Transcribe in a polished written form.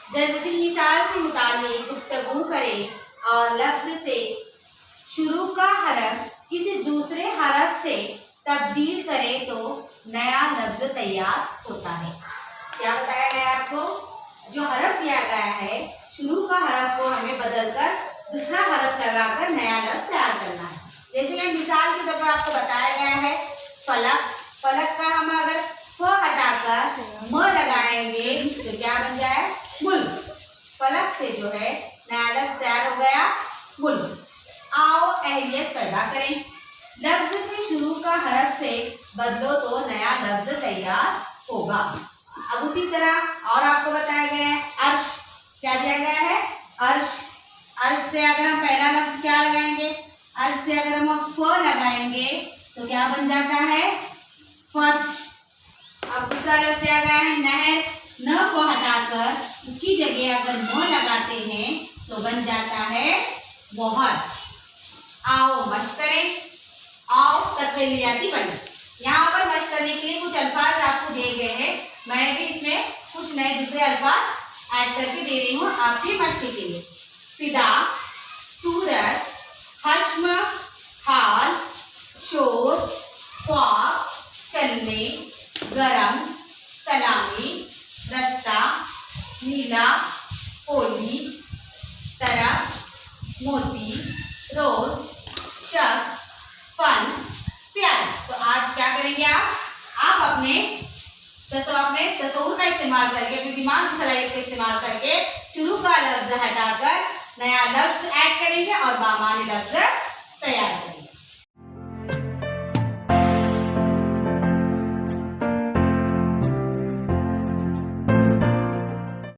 जैसे कि मिसाल से मुताबिक गुफ्तगू करें और लफ्ज से शुरू का हरफ किसी दूसरे हरफ से तब्दील करें तो नया लफ्ज तैयार होता है। क्या बताया गया आपको? जो हरफ दिया गया है, शुरू का हरफ को हमें बदलकर दूसरा हरफ लगाकर नया लफ्ज तैयार करना है। जैसे कि मिसाल के तौर पर आपको बताया गया है फलक। फलक का हम अगर फ हटाकर म लगाएंगे तो क्या बन जाए? मुल्क। फलक से जो है नया लफ्ज तैयार हो गया, मुल्क। आओ अहलियत पैदा करें। लफ्ज से शुरू का हरफ से बदलो तो नया लफ्ज तैयार होगा। अब उसी तरह और आपको बताया गया है अर्श। क्या दिया गया है? अर्श। अर्श से अगर हम पहला लफ्ज क्या लगाएंगे? अर्श से अगर हम फ लगाएंगे तो क्या बन जाता है? फर्श। अब दूसरा लफ्ज दिया गया है नहर। न को हटाकर उसकी जगह अगर म लगाते हैं तो बन जाता है मोहर। आओ मश्क करें। आओ तत्वीलियाती पढ़ें। यहाँ पर मश्क करने के लिए कुछ अल्फाज आपको दिए गए हैं। मैं भी इसमें कुछ नए दूसरे अल्फाज ऐड करके दे रही हूँ आपकी मश्क के लिए। फिदा, सूरत, हश्म, हाल, शोर, ख्वाब, चलने, गरम, सलामी, रस्ता, नीला, होली, तरफ, मोती, रोज, शक, फन, प्यार। तो आज क्या करेंगे आप अपने तसव्वुर का इस्तेमाल करके, अपने दिमाग की सलाहियत का इस्तेमाल करके शुरू का लफ्ज हटाकर नया लफ्ज ऐड करेंगे और बामानी लफ्ज तैयार